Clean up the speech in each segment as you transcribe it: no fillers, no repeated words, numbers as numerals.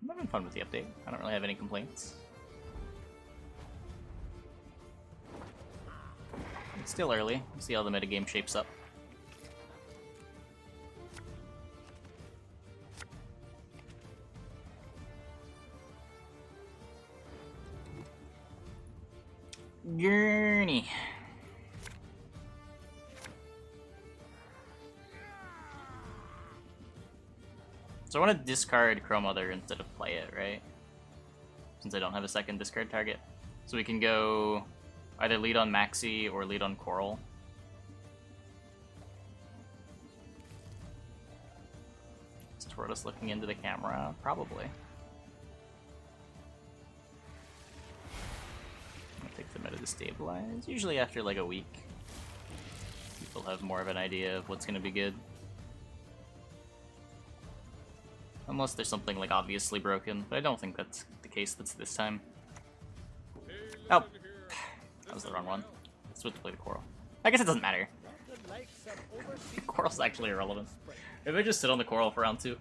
I'm having fun with the update. I don't really have any complaints. It's still early. We'll see how the metagame shapes up. Gerni. So I want to discard Crow Mother instead of play it, right? Since I don't have a second discard target. So we can go either lead on Maxi or lead on Coral. Is Tortoise looking into the camera? Probably. I'll take the meta to stabilize. Usually after like a week, people have more of an idea of what's going to be good. Unless there's something like obviously broken, but I don't think that's the case this time. Oh, that was the wrong one. I was supposed to play the Coral. I guess it doesn't matter. Coral's actually irrelevant. Maybe I just sit on the Coral for round 2.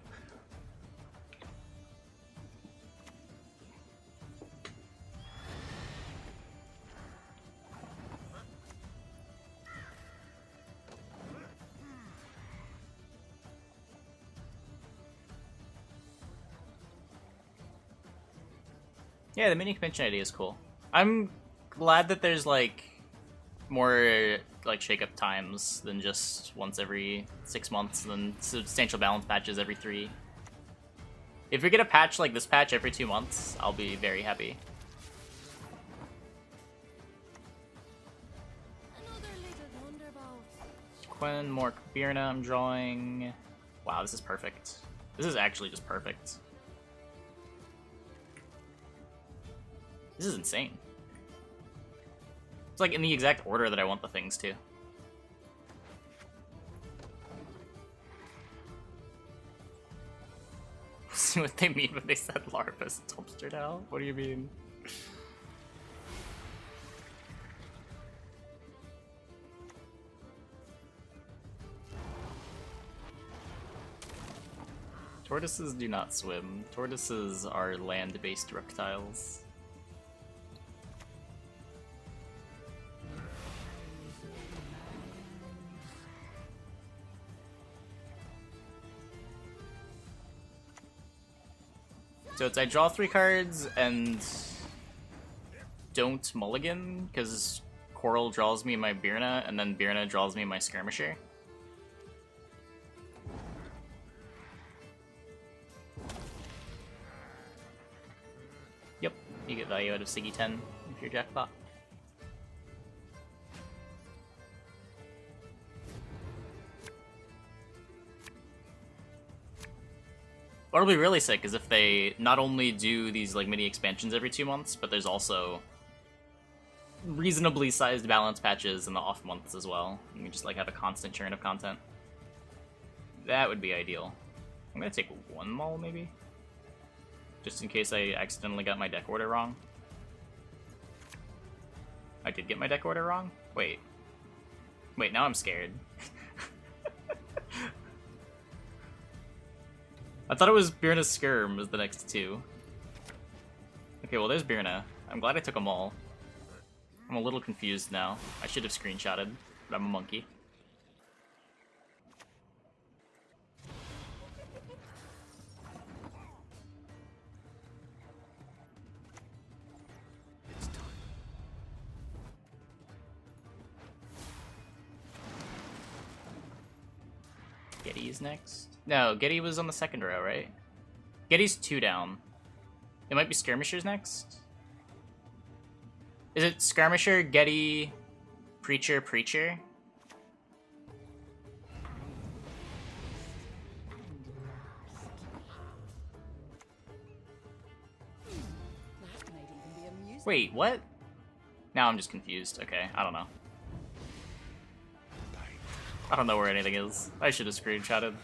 Yeah, the mini convention idea is cool. I'm glad that there's like more like shake-up times than just once every 6 months, and then substantial balance patches every 3. If we get a patch like this patch every 2 months, I'll be very happy. Quinn, more Birna I'm drawing. Wow, this is perfect. This is actually just perfect. This is insane. It's like in the exact order that I want the things to. See what they mean when they said Larva's dumpster now? What do you mean? Tortoises do not swim. Tortoises are land-based reptiles. So it's I draw 3 cards and don't mulligan, because Coral draws me my Birna, and then Birna draws me my Skirmisher. Yep, you get value out of Siggy 10 if you're jackpot. What'll be really sick is if they not only do these like mini expansions every 2 months, but there's also reasonably sized balance patches in the off months as well. And we just like have a constant churn of content. That would be ideal. I'm gonna take 1 mull maybe, just in case I accidentally got my deck order wrong. I did get my deck order wrong? Wait, now I'm scared. I thought it was Birna Skirm was the next 2. Okay, well there's Birna. I'm glad I took them all. I'm a little confused now. I should have screenshotted, but I'm a monkey. Gedy's next. No, Gedy was on the 2nd row, right? Gedy's 2 down. It might be Skirmishers next. Is it Skirmisher, Gedy, Preacher, Preacher? Wait, what? Now I'm just confused. Okay, I don't know. I don't know where anything is. I should have screenshotted.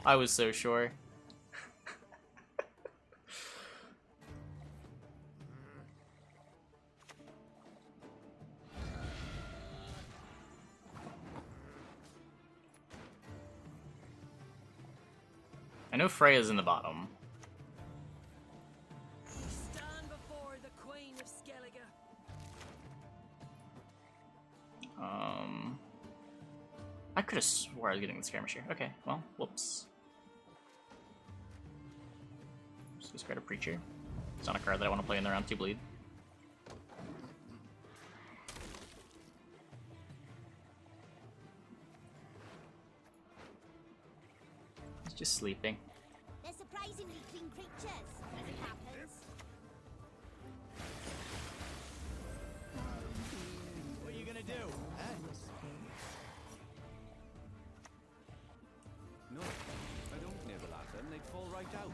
I was so sure. I know Freya's in the bottom. I could have swore I was getting the skirmisher. Okay, well, whoops. Just discard a preacher. It's not a card that I want to play in the round 2 bleed. He's just sleeping. They're surprisingly clean creatures, as it happens. What are you gonna do? No, I don't nibble at them. They'd fall right out.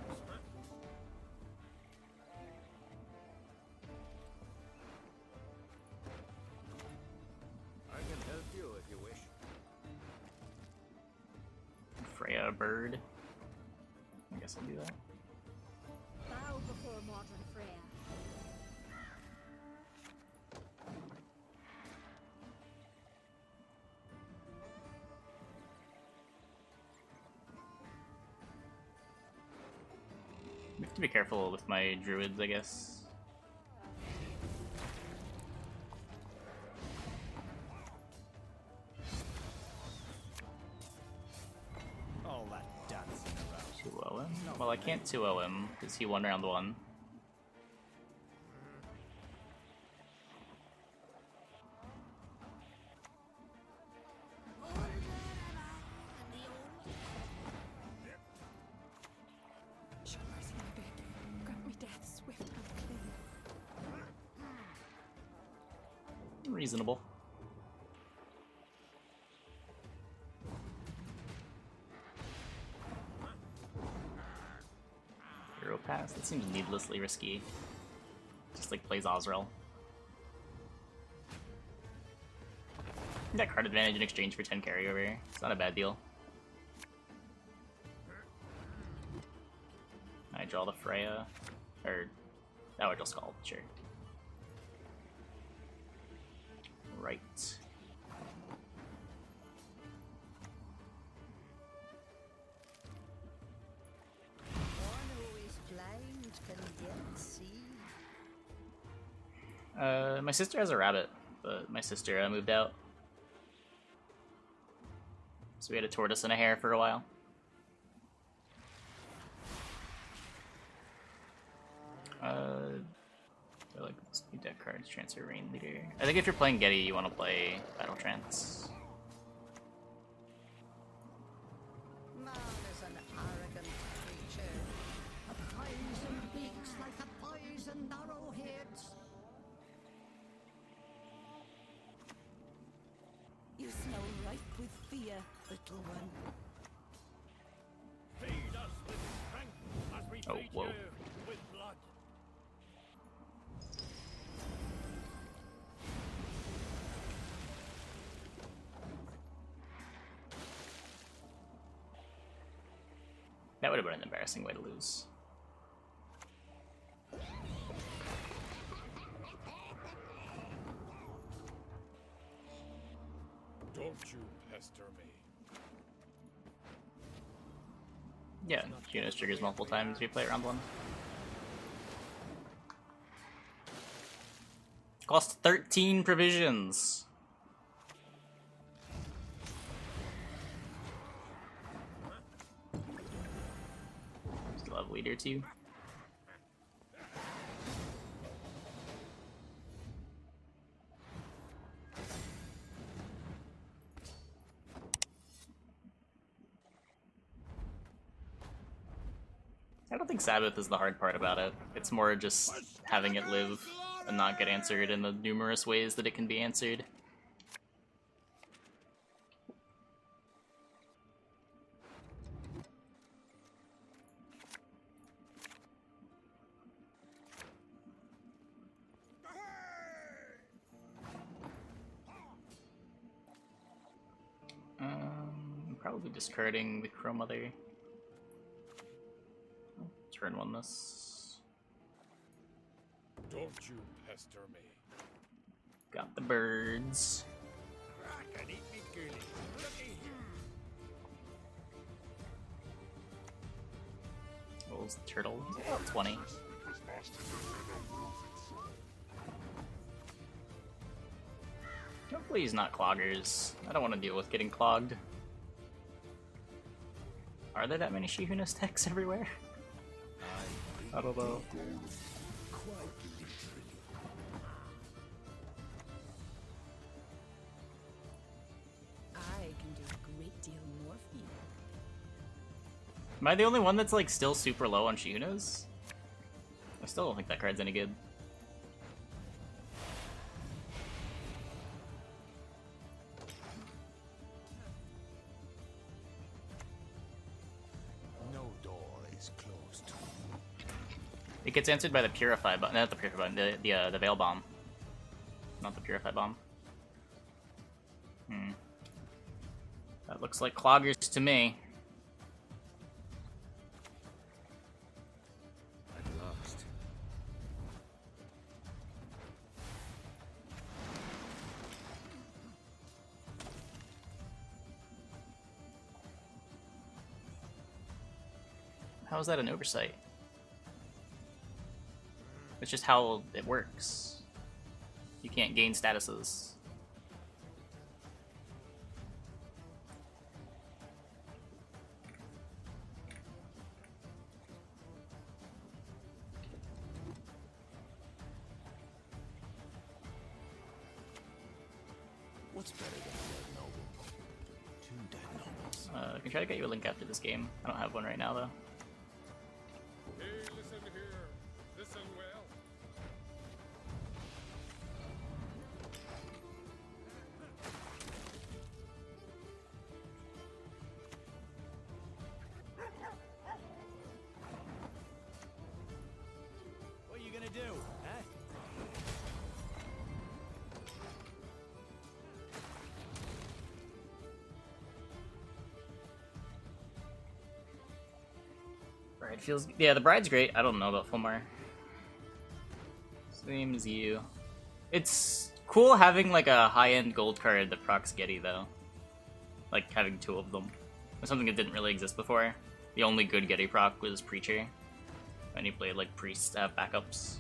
I can help you if you wish. Freya bird. I guess I'll do that. Bow before modern Freya. I have to be careful with my druids, I guess. All that dancing around. 2-0 him? Well, I can't 2-0 him because he won round 1. Show mercy, I beg you. Grant me death swift and clean. Reasonable. Hero pass? That seems needlessly risky. Just like plays Ozrel. That card advantage in exchange for 10 carryover. It's not a bad deal. I draw the Freya. Or, oh, I draw Scald, sure. Right. One who is blind can yet see. My sister has a rabbit, but my sister moved out. So we had a tortoise and a hare for a while. I like this new deck cards, Transfer Rain Leader. I think if you're playing Gedy, you want to play Battle Trance. Man is an arrogant creature. A poison beaks like a poison arrowhead. You smell ripe with fear, little one. Feed us with strength as we Oh, feed whoa. you with blood. That would have been an embarrassing way to lose. Don't you pester me. Yeah, Junos triggers multiple times if you play round 1. Cost 13 provisions. Still have leader too. I don't think Sabbath is the hard part about it. It's more just having it live and not get answered in the numerous ways that it can be answered. Probably discarding the Crow Mother. Turn 1 this. Don't you pester me. Got the birds. Crack and eat me goody. Looky here. What was the turtle? About 20. Hopefully he's not cloggers. I don't want to deal with getting clogged. Are there that many Shihunas techs everywhere? I don't know. I can do a great deal more for you. Am I the only one that's like still super low on Shihunas? I still don't think that card's any good. No door is closed. It gets answered by the Purify bomb, not the Purify bomb, the Veil bomb. Not the Purify bomb. That looks like cloggers to me. I'm lost. How is that an oversight? It's just how it works. You can't gain statuses. What's better than a dead noble? Two dead nobles. I can try to get you a link after this game. I don't have one right now though. Hey, listen here. Listen well. What are you gonna do, huh? Bride feels, yeah, the Bride's great. I don't know about Fulmar. Same as you. It's cool having like a high-end gold card that procs Gedy though. Like having two of them. It's something that didn't really exist before. The only good Gedy proc was Preacher. And you played like Priest to have backups.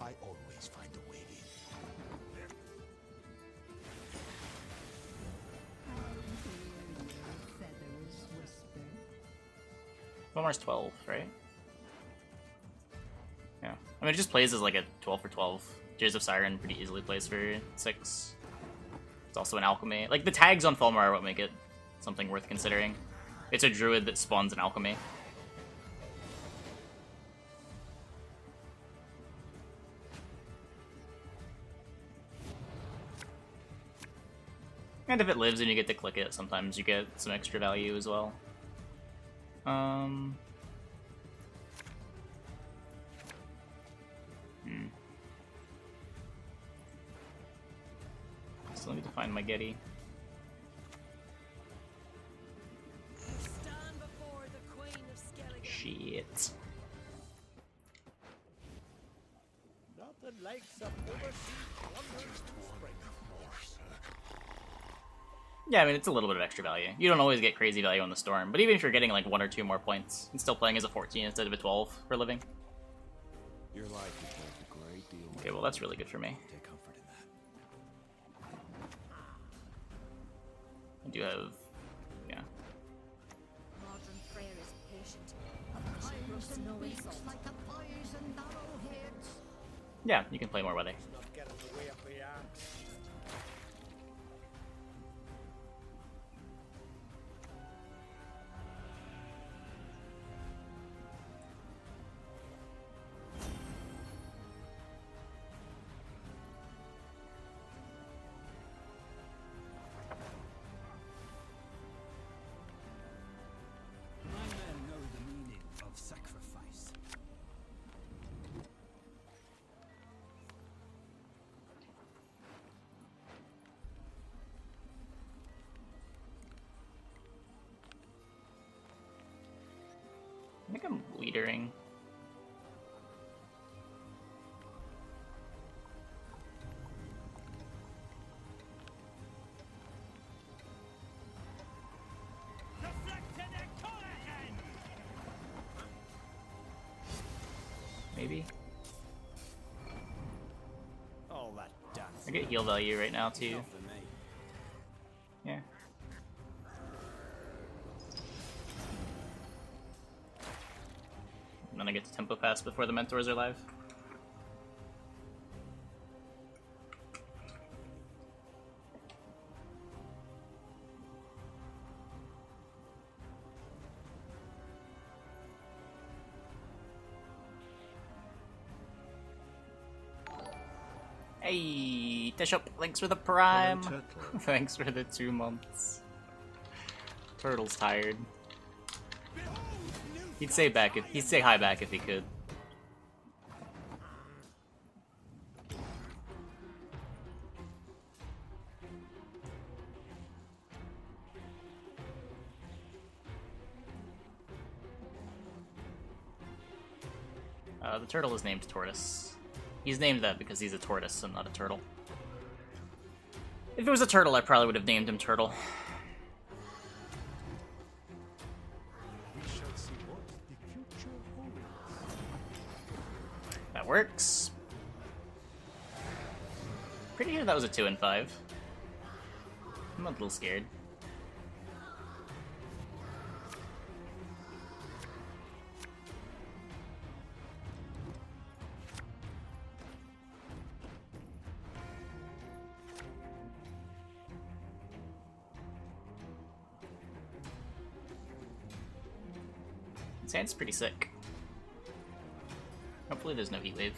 I always find a way in. Feathers whisper. Fulmar's 12, right? Yeah. I mean, it just plays as like a 12 for 12. Tears of Siren pretty easily plays for 6. It's also an Alchemy. Like, the tags on Fulmar are what make it something worth considering. It's a Druid that spawns an Alchemy. And if it lives and you get to click it, sometimes you get some extra value as well. Still need to find my Gedy. Stand before the Queen of Skellige. Shit. Nothing like some overseas wonders in spring. Yeah, I mean, it's a little bit of extra value. You don't always get crazy value on the Storm, but even if you're getting like 1 or 2 more points, and still playing as a 14 instead of a 12 for living. Your life is worth a great deal. Okay, well that's really good for me. Take comfort in that. I do have, yeah. Modern Frere is patient. Iron no insult. Like a poison arrowheads. Yeah, you can play more Weather. Not get in the way of the axe. My men know the meaning of sacrifice. I think I'm leadering. maybe? All that dance. I get heal value right now too. Not for me. Yeah. And then I get to tempo pass before the mentors are live. Hey, Tishop, thanks for the prime. Hello, turtle. Thanks for the 2 months. Turtle's tired. He'd say hi back if he could. The turtle is named Tortoise. He's named that because he's a tortoise and not a turtle. If it was a turtle, I probably would have named him Turtle. We shall see what the future holds. That works. Pretty sure that was a 2 and 5. I'm a little scared. His hand's pretty sick. Hopefully there's no Heatwave.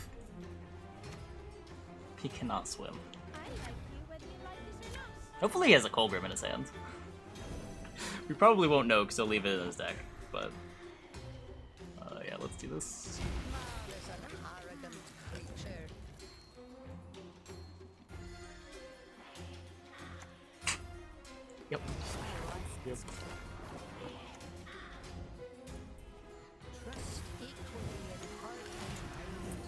He cannot swim. I like you whether you like this or not. Hopefully he has a Colgrim in his hand. We probably won't know because he'll leave it in his deck, but... yeah, let's do this. There's an arrogant creature. Yep. Trust equally in heart and mind.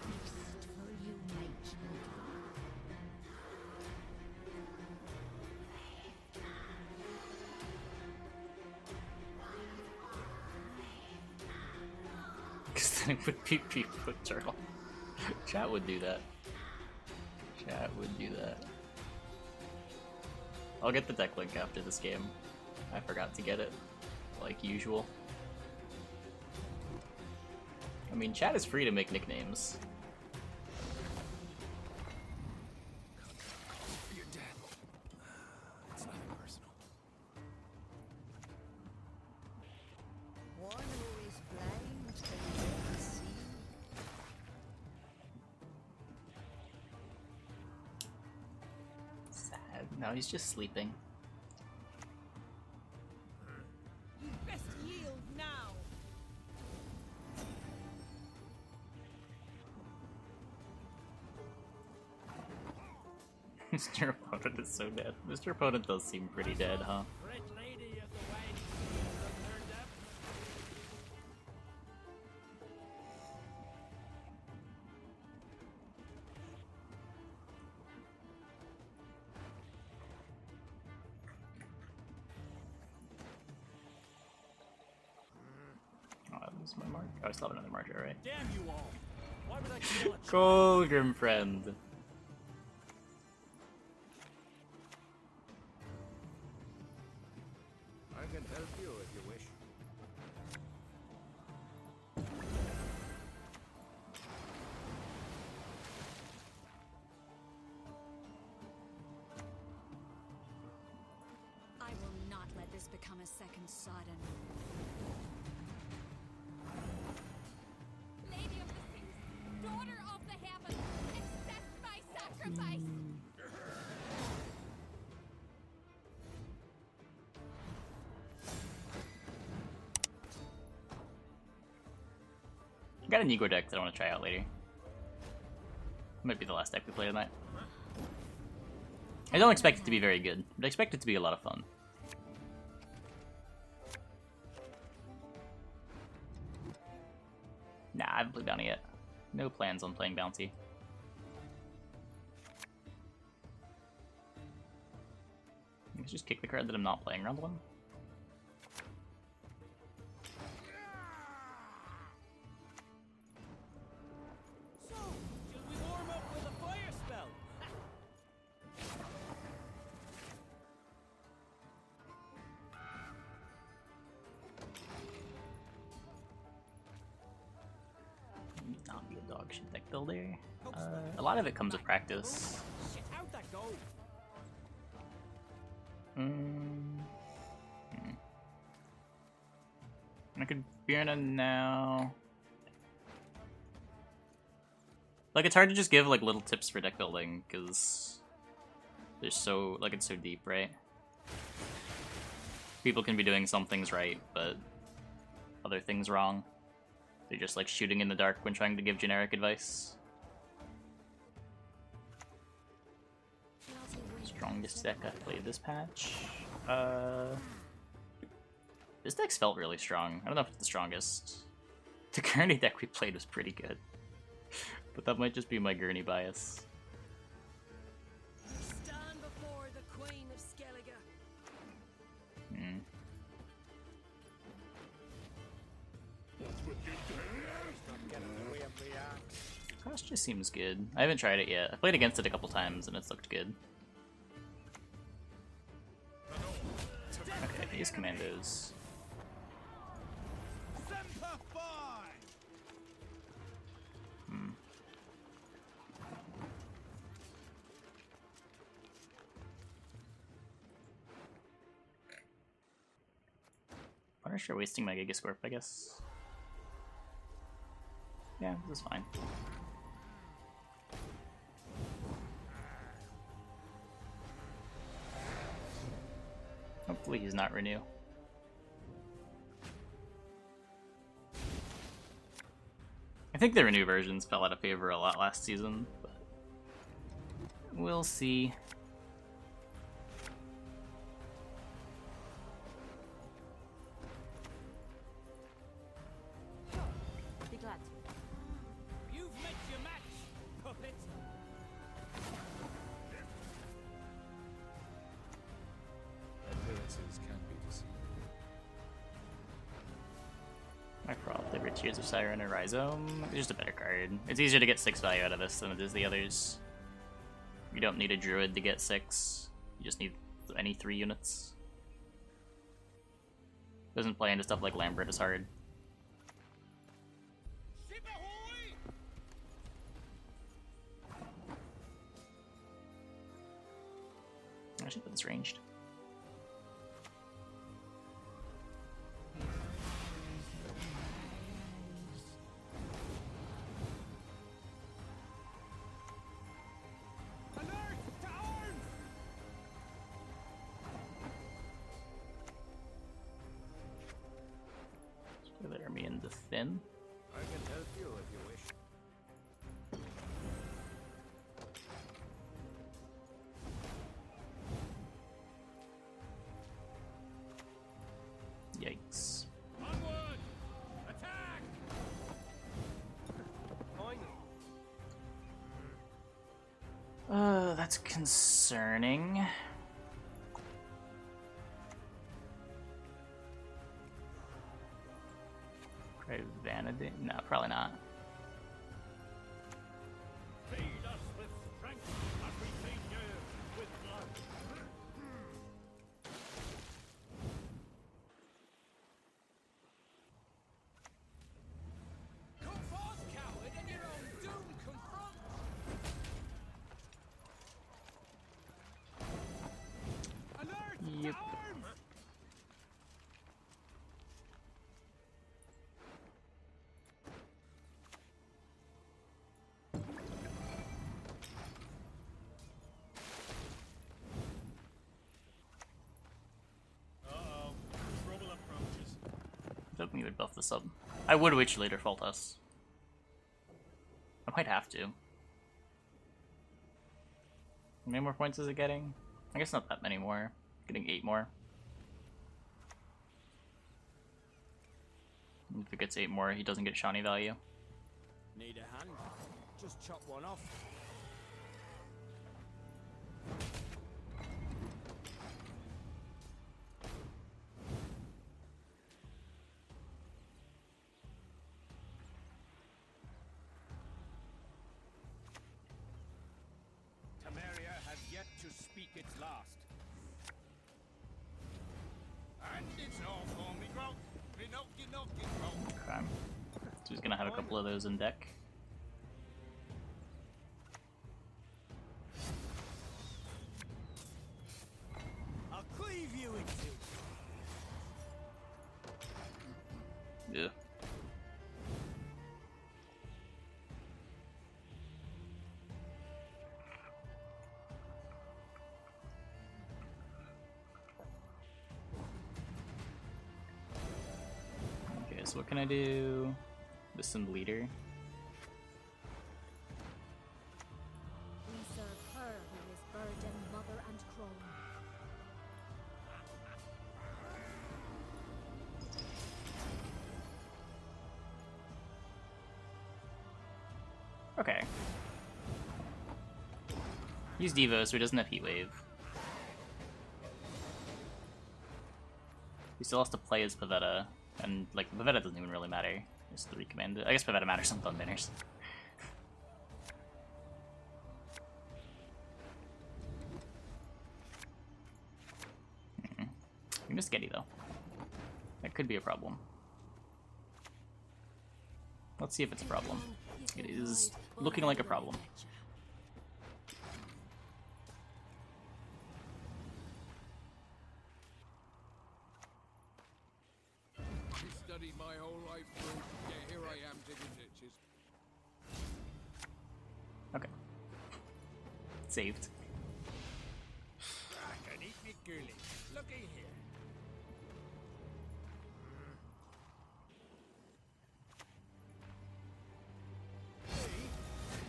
Feast for you, my children. Because then it would be Peepfoot Turtle. Chat would do that. Chat would do that. I'll get the deck link after this game. I forgot to get it, like usual. I mean, chat is free to make nicknames. You're dead. It's nothing personal. One who is blind can never see. Sad. No, he's just sleeping. You best yield now. Mr. Opponent is so dead. Mr. Opponent does seem pretty dead, huh? Great lady of the waves turned up. Oh, I lose my mark. Oh, I still have another marker, right? Damn you all! Why would I kill a child? Colgrim friend. I can help you if you wish. I will not let this become a second Sodom. Lady of the Seas, daughter of the heavens, accept my sacrifice! I got a Negro deck that I want to try out later. Might be the last deck we play tonight. I don't expect it to be very good, but I expect it to be a lot of fun. Nah, I haven't played Bounty yet. No plans on playing Bounty. Let's just kick the card that I'm not playing round 1. Auction deck builder. A lot of it comes with practice. Shit, how'd that go? I could Bjorna now. Like, it's hard to just give like little tips for deck building because there's so like it's so deep, right? People can be doing some things right, but other things wrong. They're just like shooting in the dark when trying to give generic advice. Strongest deck I played this patch. This deck's felt really strong. I don't know if it's the strongest. The Gerni deck we played was pretty good. But that might just be my Gerni bias. Stand before the Queen of Skellige. Not getting the way of the axe. Cross just seems good. I haven't tried it yet. I played against it a couple times and it's looked good. Okay, these commandos. Semper Fi! Punisher wasting my Gigascorp, I guess. Yeah, this is fine. Hopefully he's not Renew. I think the Renew versions fell out of favor a lot last season, but we'll see. Be glad. You've met your match, puppet! Appearances can be deceiving. My Froth, the Tears of Siren or Rhizome. It's just a better card. It's easier to get 6 value out of this than it is the others. You don't need a Druid to get 6. You just need any 3 units. Doesn't play into stuff like Lambert as hard. Ship ahoy! I should put this ranged. Alert! To arms! Split the army into thin. I can help you if you wish. Yikes. Onward! Attack! Fine. That's concerning. Try Vanity? No, probably not. Feed us with strength as we feed you with blood. Come forth, coward, and your own doom confront! Alert! Yep. To arms! Uh-oh. Trouble approaches. I was hoping you would buff this up. I would witch later fault us. I might have to. How many more points is it getting? I guess not that many more. Getting 8 more. If it gets 8 more, he doesn't get Shawnee value. Need a hand? Just chop one off. Temeria has yet to speak its last. And it's all for me growth. Me knocky knocky growth. Okay. So he's gonna have a couple of those in deck. so what can I do? Listen, leader. We serve her who is virgin, mother, and crone. Okay. Use Devo so he doesn't have Heatwave. He still has to play as Pavetta, and like Pavetta doesn't even really matter. It's 3 command. I guess Pavetta matters on Thumb Banners. We missed Gedy though. That could be a problem. Let's see if it's a problem. It is looking like a problem. Studied my whole life through. Yeah, here I am digging ditches. Okay. Saved. I can eat me girly. Looky here.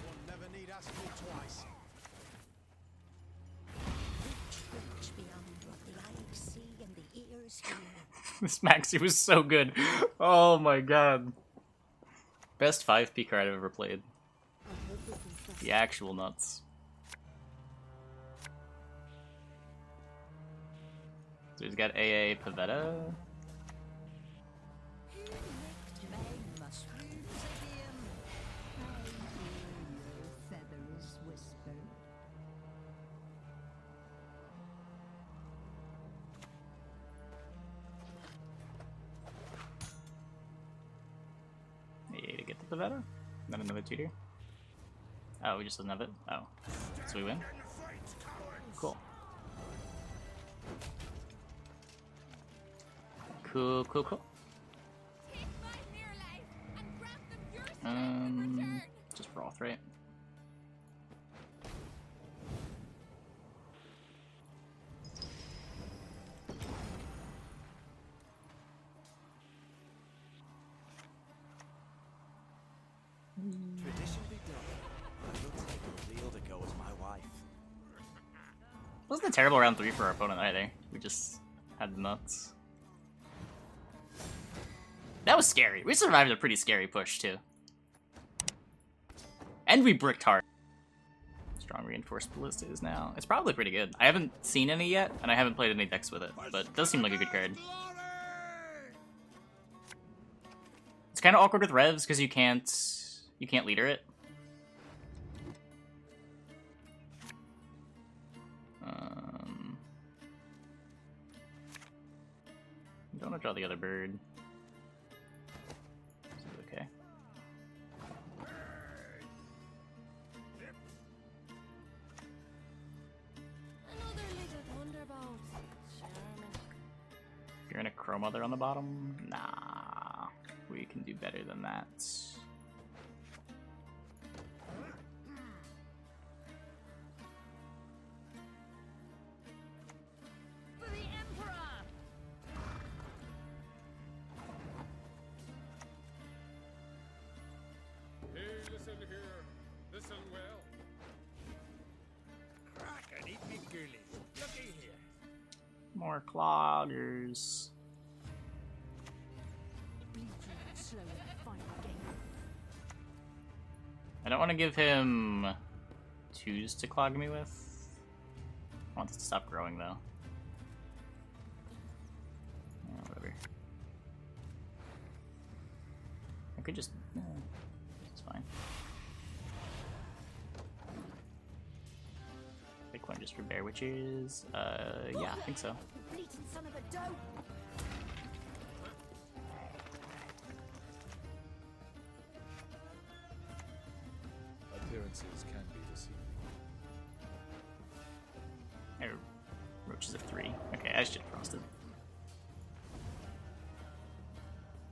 One never need ask me twice. Reach beyond what the eyes see and the ears hear. This Maxi was so good. Oh my god. Best 5P card I've ever played. The actual nuts. So he's got AA Pavetta. AA to get the Pavetta? Not another tutor? Oh, he just doesn't have it? Oh. So we win? Cool. Cool, cool, cool. Take my mere life and grant them your strength in return. Just Froth, right? Tradition be done. I will take Zeal to go as my wife. Wasn't a terrible round 3 for our opponent either. We just had nuts. That was scary. We survived a pretty scary push too. And we bricked hard. Strong reinforced ballistas now. It's probably pretty good. I haven't seen any yet, and I haven't played any decks with it, but it does seem like a good card. It's kind of awkward with revs because you can't leader it. Don't want to draw the other bird. This is okay. Another little thunderbolt. Charming. You're in a Crow Mother on the bottom? Nah. We can do better than that. For the Emperor! Hey, listen here. Listen well. Crack and eat me girly. Looky here. More cloggers. Slow and fine game. I don't want to give him 2s to clog me with. I want it to stop growing though. Yeah, whatever. I could just... it's fine. Pick one just for Bear Witches. Yeah, I think so. Bleating son of a dope! Appearances can be deceiving. Roaches of 3. Okay, I should have frosted.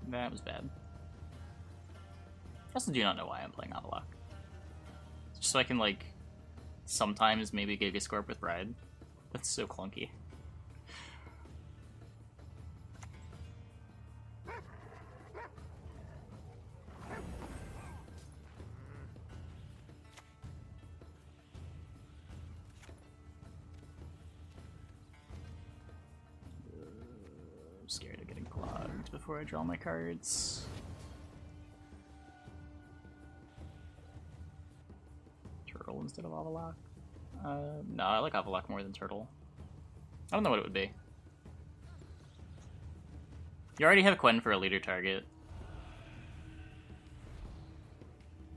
That was bad. I also do not know why I'm playing Avallach. Just so I can, like, sometimes maybe Gigascorp with Ride. That's so clunky. scared of getting clogged before I draw my cards. Turtle instead of Avallach? No, I like Avallach more than Turtle. I don't know what it would be. You already have Quen for a leader target.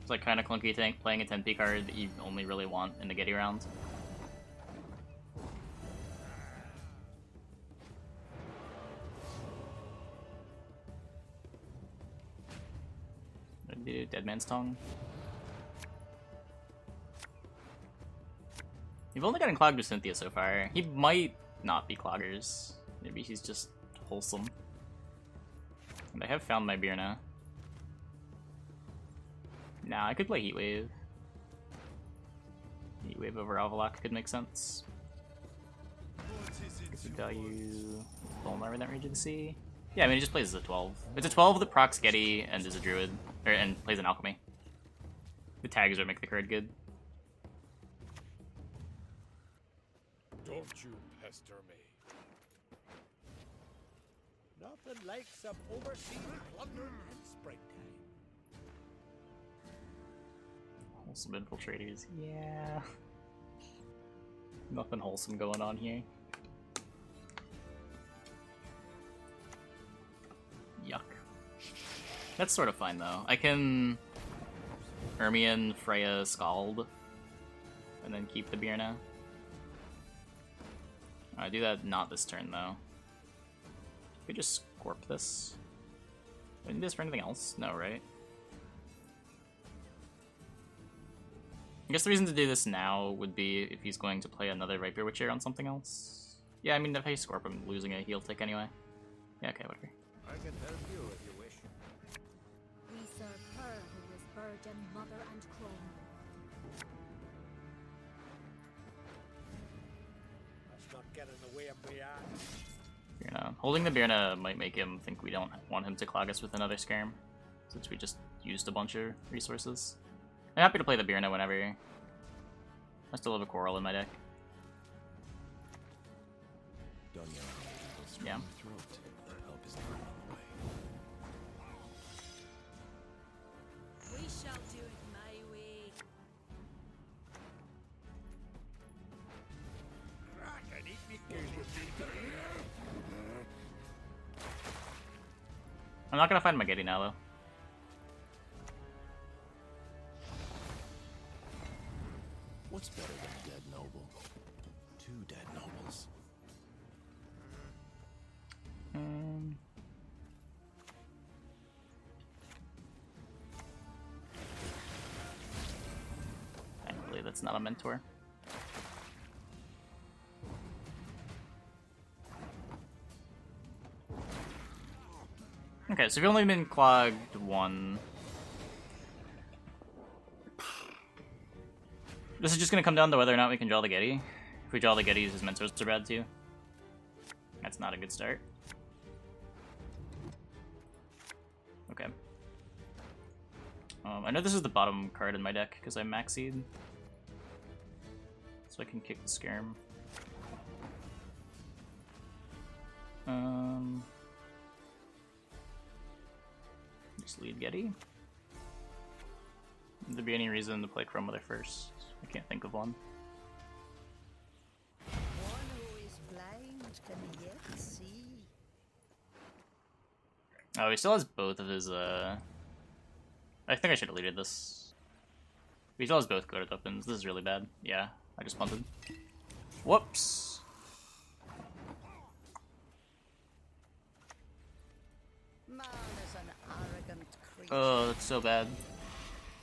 It's like kind of clunky playing a 10p card that you only really want in the Gedy round. Dead Man's Tongue. You've only gotten clogged with Cynthia so far. He might not be cloggers. Maybe he's just wholesome. And I have found my Birna. Nah, I could play Heatwave. Heatwave over Avallach could make sense. Could value Fulmar in that Regency. Yeah, I mean, he just plays as a 12. It's a 12 that procs Gedy and is a Druid, and plays an Alchemy. The tags would make the card good. Don't you pester me. Nothing like some overseas plunder in springtime. Wholesome infiltrators, yeah. Nothing wholesome going on here. Yuck. That's sort of fine though. I can Ermion, Freya, Scald, and then keep the Birna. I do that not this turn though. We just Scorp this. Do I need this for anything else? No, right? I guess the reason to do this now would be if he's going to play another Viper Witcher on something else. Yeah, I mean, if I Scorp, I'm losing a heal tick anyway. Yeah, okay, whatever. I can help you if you wish. We serve her who is virgin, mother, and crone. Let's not get in the way of my ass. Birna. Holding the Birna might make him think we don't want him to clog us with another Skirm, since we just used a bunch of resources. I'm happy to play the Birna whenever. I still have a Coral in my deck. Yeah. We shall do it my way. I'm not gonna find my Gedy now though. What's better than a dead noble? Two dead nobles. Thankfully, that's not a mentor. Okay, so we've only been clogged one. This is just gonna come down to whether or not we can draw the Gedy. If we draw the Gedys, his mentors are bad too. That's not a good start. Okay. I know this is the bottom card in my deck because I maxied. So I can kick the Skirm. Just lead Gedy. Would there be any reason to play Chrome Mother first? I can't think of one. One who is blind can yet see. Oh, he still has both of his, I think I should have deleted this. He still has both coded weapons. This is really bad. Yeah, I just punted. Whoops! Man is an arrogant creature. Oh, that's so bad.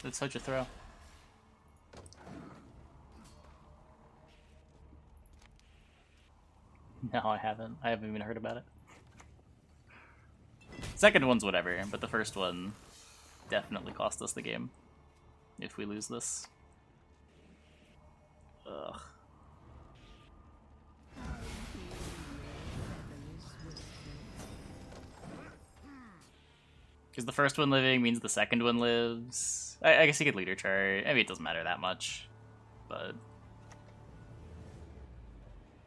That's such a throw. No, I haven't. I haven't even heard about it. Second one's whatever, but the first one definitely cost us the game. If we lose this. Ugh. Because the first one living means the second one lives. I guess he could leader chart. Maybe it doesn't matter that much, but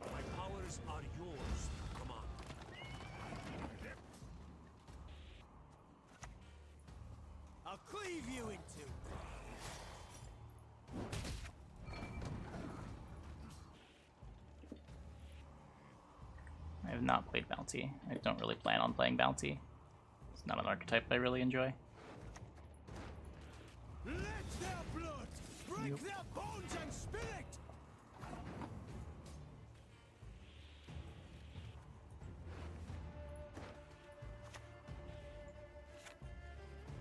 My powers are yours. Come on. I've not played Bounty. I don't really plan on playing Bounty. It's not an archetype I really enjoy. Let their blood break their bones and spirit.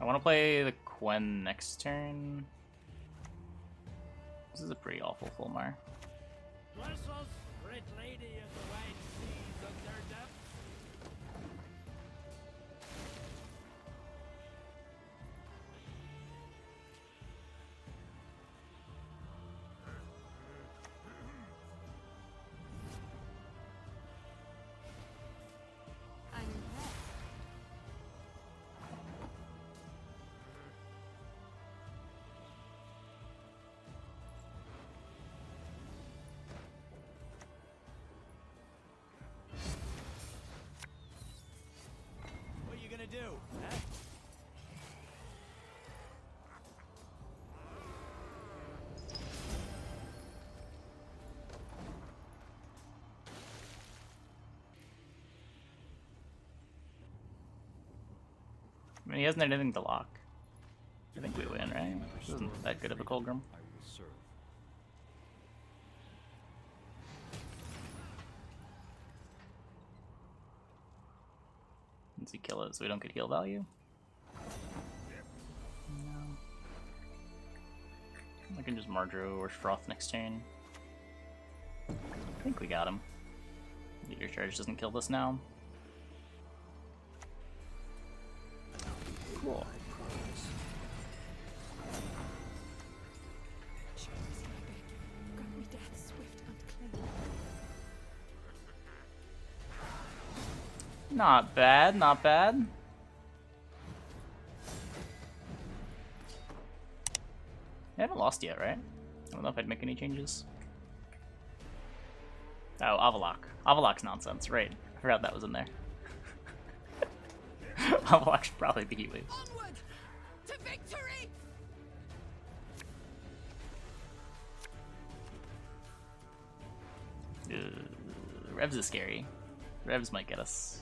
I want to play the Gwen next turn. This is a pretty awful Fulmar. Bless us, great lady of the wide seas and their depths. I'm impressed. What are you gonna do? Huh? I mean, he hasn't had anything to lock. I think we win, right? This isn't that good of a Colgrim. I will serve. Does he kill it so we don't get heal value? No. I can just Mardro or Froth next turn. I think we got him. Meteor Charge doesn't kill this now. Cool. Show mercy, I beg you. Grant me death swift and clean. Not bad, not bad. I haven't lost yet, right? I don't know if I'd make any changes. Oh, Avallach. Avallach's nonsense, right. I forgot that was in there. Avallach should probably be Heatwave. Onward to victory! Revs is scary. Revs might get us.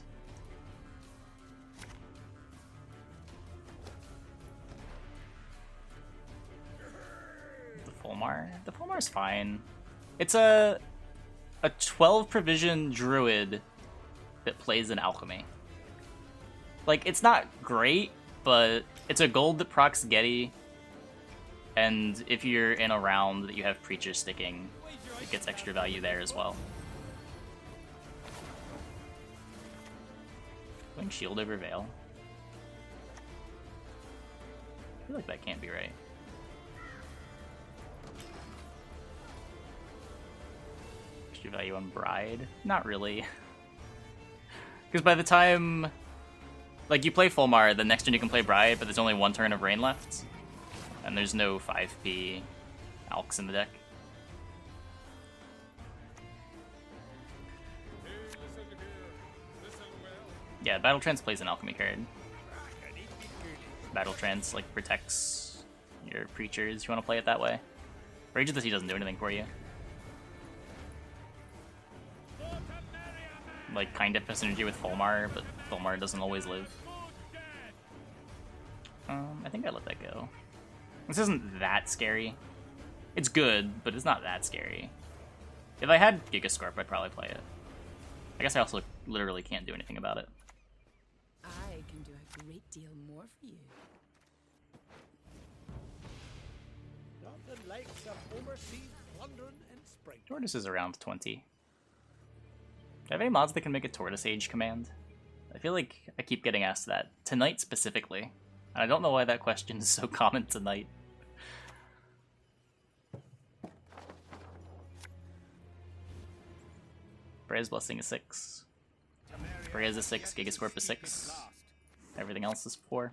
The Fulmar? The Fulmar's fine. It's a 12 provision druid that plays in Alchemy. Like, it's not great, but it's a gold that procs Gedy, and if you're in a round that you have Preacher sticking, it gets extra value there as well. Going shield over Veil? I feel like that can't be right. Extra value on Bride? Not really. Because by the time... Like, you play Fulmar, the next turn you can play Bride, but there's only one turn of Rain left. And there's no 5p Alks in the deck. Yeah, Battle Trance plays an Alchemy card. Battle Trance, like, protects your Preachers. You want to play it that way. Rage of the Sea doesn't do anything for you. Like, kind of has synergy with Fulmar, but Fulmar doesn't always live. I think I let that go. This isn't that scary. It's good, but it's not that scary. If I had Gigascorp, I'd probably play it. I guess I also literally can't do anything about it. I can do a great deal more for you. Nothing like some overseas plundering and spring. Tortoise is around 20. Do I have any mods that can make a Tortoise Age command? I feel like I keep getting asked that. Tonight specifically. And I don't know why that question is so common tonight. Freya's Blessing is 6. Freya's is 6, Gigascorp is 6. Everything else is 4.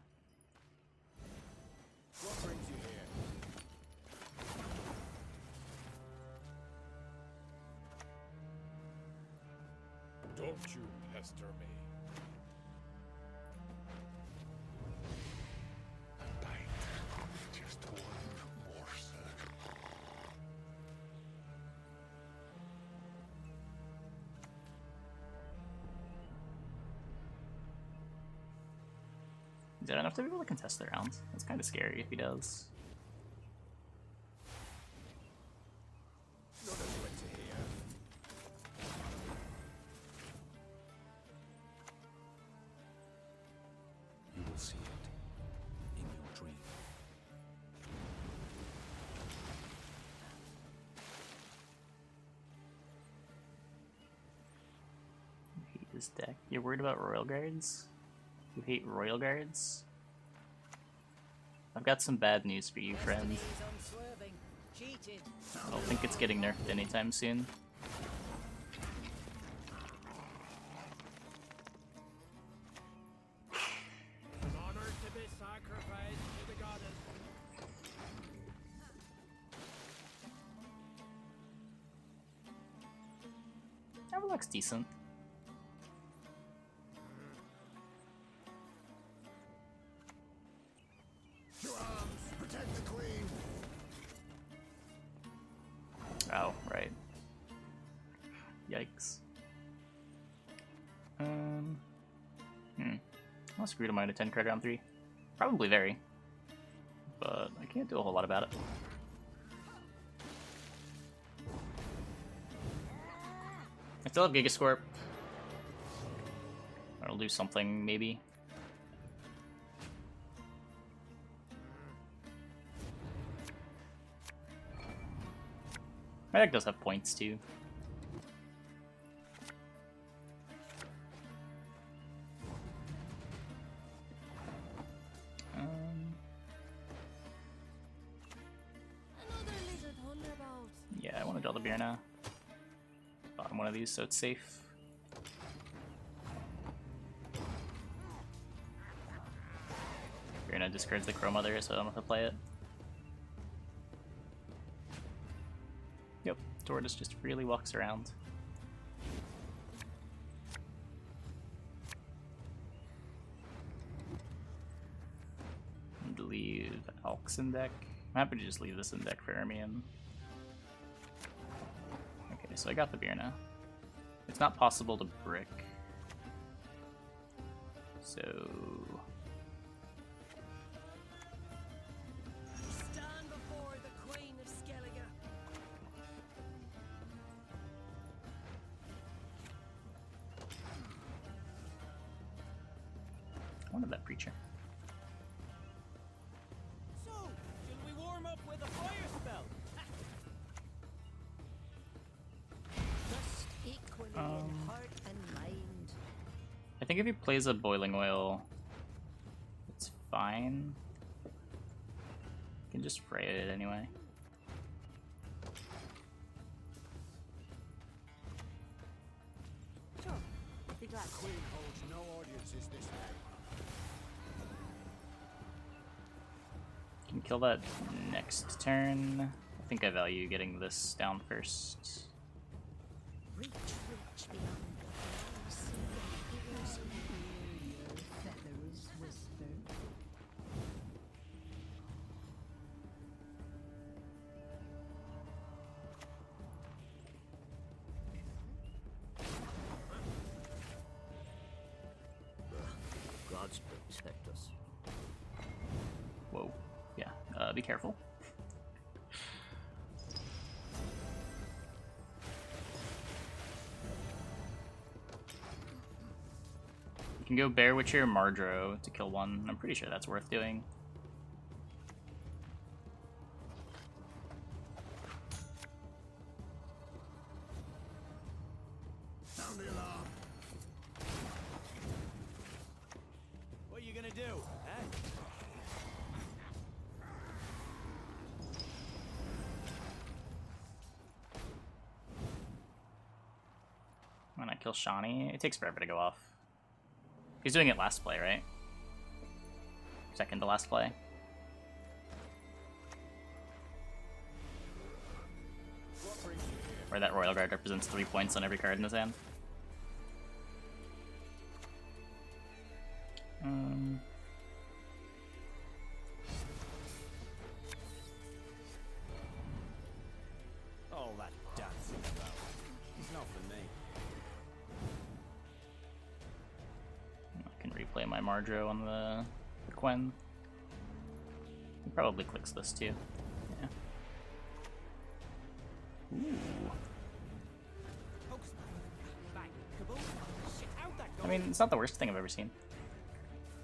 What brings you here? Don't you pester me. Just one more circle. He's got enough to be able to contest the round. That's kind of scary if he does. None of you went to here. You will see it in your dream. I hate this deck. You're worried about Royal Guards? You hate Royal Guards? I've got some bad news for you, friend. Destiny's unswerving. Cheated. I don't think it's getting nerfed anytime soon. An honor to be sacrificed to the goddess. Avallach's decent. To arms! Protect the queen! Oh, right. Yikes. I'll screw to mine a 10 card round 3. Probably very. But I can't do a whole lot about it. I still have Gigascorp. I'll do something, maybe. My deck does have points, too. Another lizard thunderbolt. Yeah, I want to draw the Birna. Bottom one of these so it's safe. Birna discards the Crow Mother, so I don't have to play it. Yep, Tortoise just freely walks around. And leave Alks in deck. I'm happy to just leave this in deck for Ermion. Okay, so I got the Birna. It's not possible to brick. So... Stand before the Queen of Skellige. I wanted that Preacher. So, shall we warm up with a fire spell? Just equally in heart and mind. I think if he plays a Boiling Oil, it's fine. You can just fray it anyway. Sure, be glad. Queen holds no audiences this day. Can kill that next turn. I think I value getting this down first. Reach, reach beyond the clouds. Ears hear your feathers whisper. Gods protect us. Whoa. Yeah, be careful. You can go Bear Witcher Mardro to kill one. I'm pretty sure that's worth doing. Sound the alarm! What are you gonna do, eh? When I kill Shawnee, it takes forever to go off. He's doing it last play, right? Second to last play. What brings you here? Where that Royal Guard represents 3 points on every card in his hand. All that dancing about. It's not for me. I can replay my Mardro on the The Quen. He probably clicks this too. Yeah. Ooh. I mean, it's not the worst thing I've ever seen.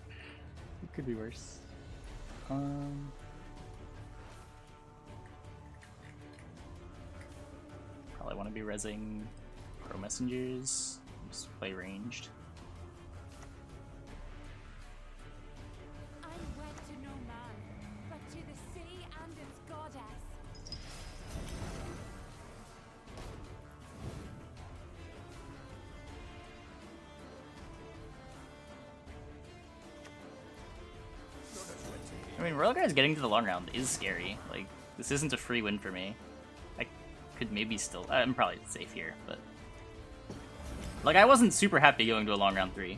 It could be worse. Probably want to be rezzing Pro Messengers. Just play ranged. I'm wed to no man, but to the sea and its goddess. I mean, Royal Guards getting to the long round is scary. Like, this isn't a free win for me. I could maybe still... I'm probably safe here, but... Like, I wasn't super happy going to a long round 3.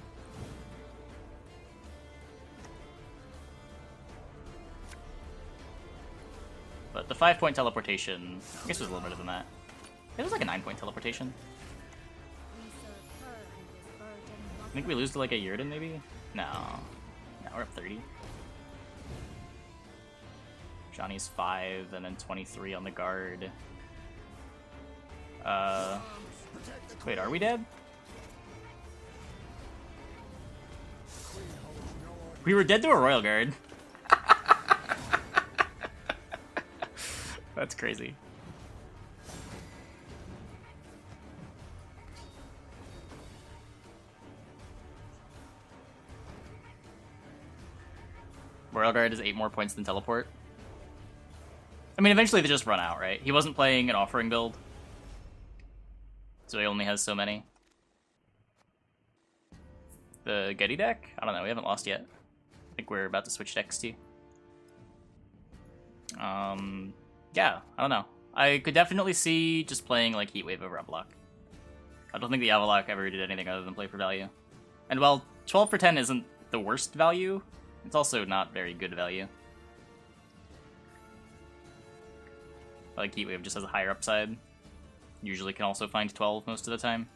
But the 5-point teleportation... I guess it was a little better than that. It was like a 9-point teleportation. We serve her and this virgin I think we lose to like a Yurden, maybe? No. No, we're up 30. Johnny's 5, and then 23 on the guard. Wait, are we dead? We were dead to a Royal Guard. That's crazy. Royal Guard is 8 more points than Teleport. I mean, eventually they just run out, right? He wasn't playing an Offering build, so he only has so many. The Gedy deck? I don't know, we haven't lost yet. I think we're about to switch decks too. Yeah, I don't know. I could definitely see just playing like Heatwave over Avallach. I don't think the Avallach ever did anything other than play for value. And while 12 for 10 isn't the worst value, it's also not very good value. Like Heatwave just has a higher upside. Usually can also find 12 most of the time.